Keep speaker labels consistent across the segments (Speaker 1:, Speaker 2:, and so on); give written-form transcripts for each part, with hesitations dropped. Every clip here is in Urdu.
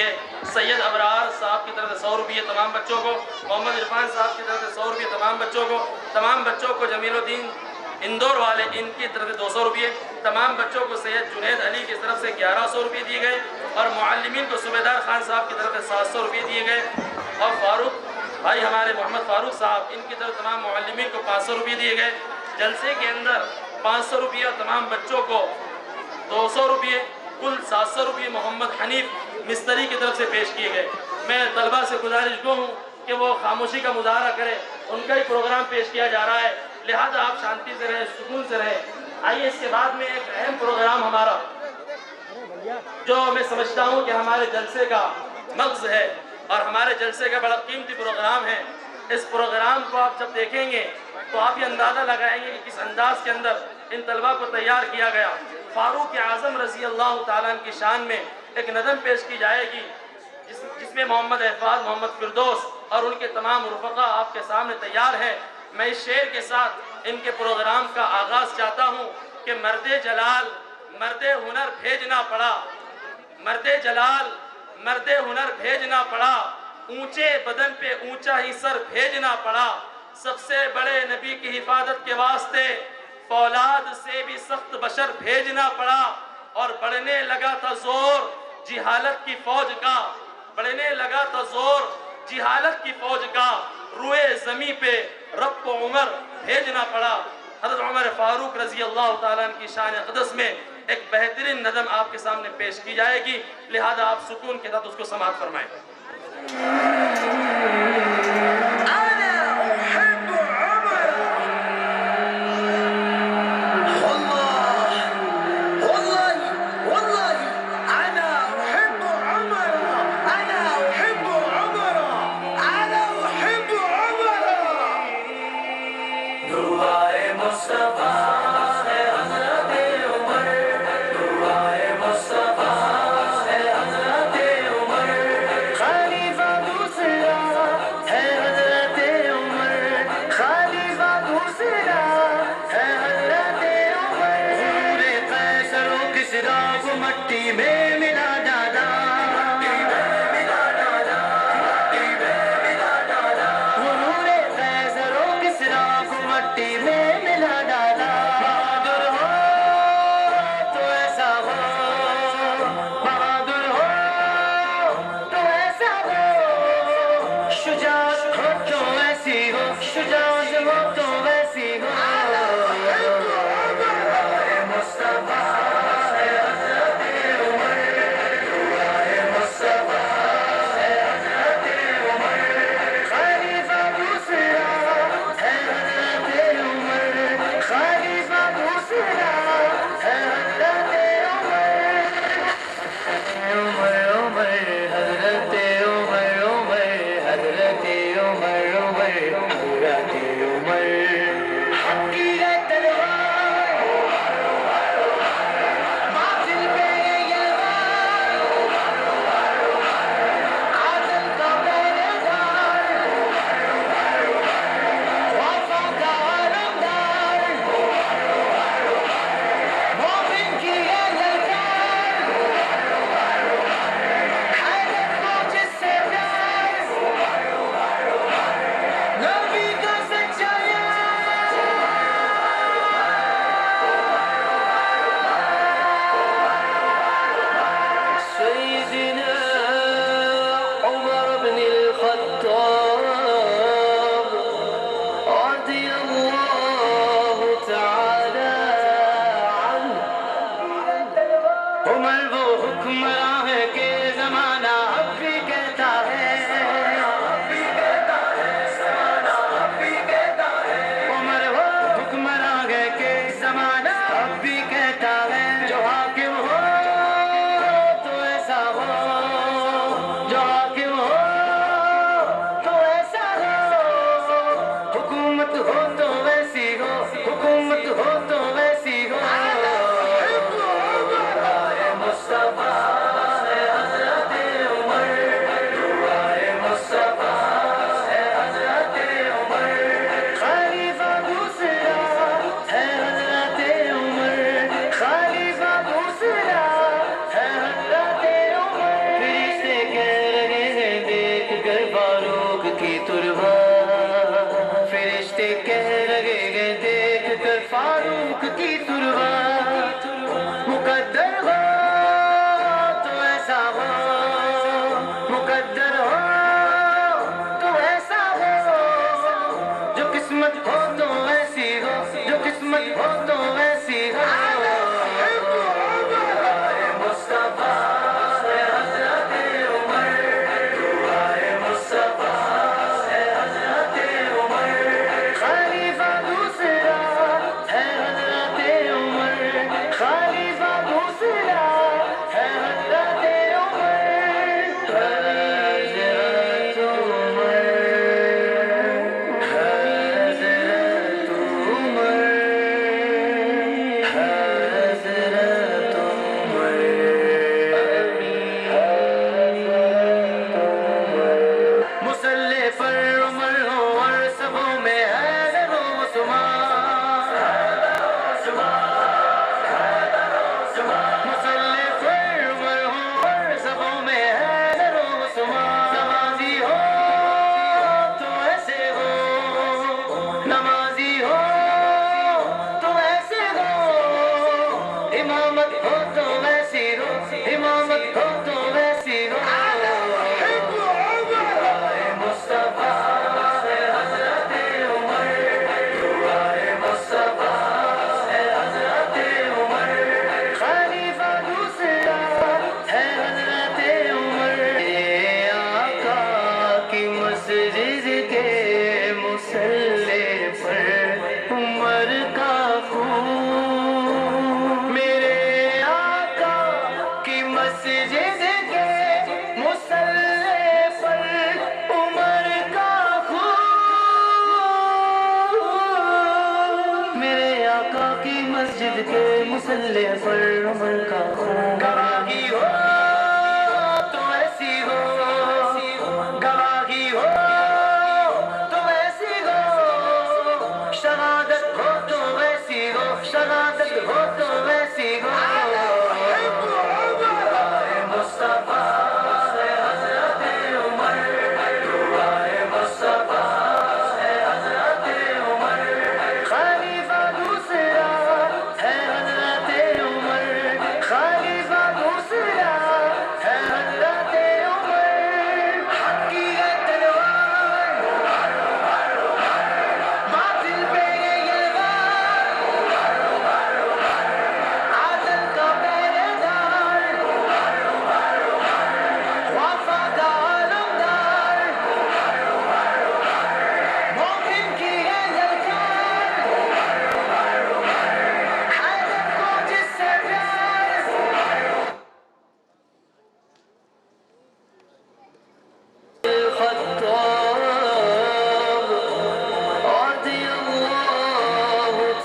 Speaker 1: روپیے، سید ابرار صاحب کی طرف سے 100 روپیے تمام بچوں کو، محمد عرفان صاحب کی طرف سے 100 روپیے تمام بچوں کو جمیل الدین اندور والے ان کی طرف سے 200 روپیے، تمام بچوں کو سید جنید علی کی طرف سے 1100 روپیے دیے گئے، اور معلمین کو صوبیدار خان صاحب کی طرف سے 700 روپیے دیے گئے، اور فاروق بھائی ہمارے محمد فاروق صاحب ان کی طرف تمام معلمین کو 500 روپیے دیے گئے۔ جلسے کے اندر 500 روپیہ اور تمام بچوں کو 200 روپیے، کل 700 روپیے محمد حنیف مستری کی طرف سے پیش کیے گئے۔ میں طلبہ سے گزارش کو ہوں کہ وہ خاموشی کا مظاہرہ کرے، ان کا ہی پروگرام پیش کیا جا رہا ہے، لہذا آپ شانتی سے رہیں، سکون سے رہیں۔ آئیے اس کے بعد میں ایک اہم پروگرام ہمارا جو میں سمجھتا ہوں کہ ہمارے جلسے کا مغز ہے اور ہمارے جلسے کا بڑا قیمتی پروگرام ہے، اس پروگرام کو آپ جب دیکھیں گے تو آپ یہ اندازہ لگائیں گے کہ کس انداز کے اندر ان طلبہ کو تیار کیا گیا۔ فاروق اعظم رضی اللہ تعالیٰ عنہ کی شان میں ایک نظم پیش کی جائے گی جس میں محمد احفاظ، محمد فردوس اور ان کے تمام رفقا آپ کے سامنے تیار ہیں۔ میں اس شعر کے ساتھ ان کے پروگرام کا آغاز چاہتا ہوں کہ مرد جلال مرد ہنر بھیجنا پڑا، مرد جلال مرد ہنر بھیجنا پڑا، اونچے بدن پہ اونچا ہی سر بھیجنا پڑا، سب سے بڑے نبی کی حفاظت کے واسطے فولاد سے بھی سخت بشر بھیجنا پڑا، اور بڑھنے لگا تھا زور جہالت کی فوج کا، بڑھنے لگا تھا زور جہالت کی فوج کا، روئے زمیں پہ رب کو عمر بھیجنا پڑا۔ حضرت عمر فاروق رضی اللہ تعالیٰ عنہ کی شان اقدس میں ایک بہترین نظم آپ کے سامنے پیش کی جائے گی، لہذا آپ سکون کے ساتھ اس کو سماعت فرمائیں۔
Speaker 2: کی تربا فرشتے کہہ لگے گئے دیکھ کر فاروق کی تربا مقدر ہو تو ایسا ہو مقدر ہو تو ایسا ہو جو قسمت ہو تو ایسی ہو جو قسمت ہو تو ایسی ہو مسجد کے مسلح پر عمر کا خون گواہی ہو تو ایسی ہو گواہی ہو تو ایسی ہو شہادت ہو تو ایسی ہو شہادت ہو تو ایسی ہو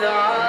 Speaker 2: تعالى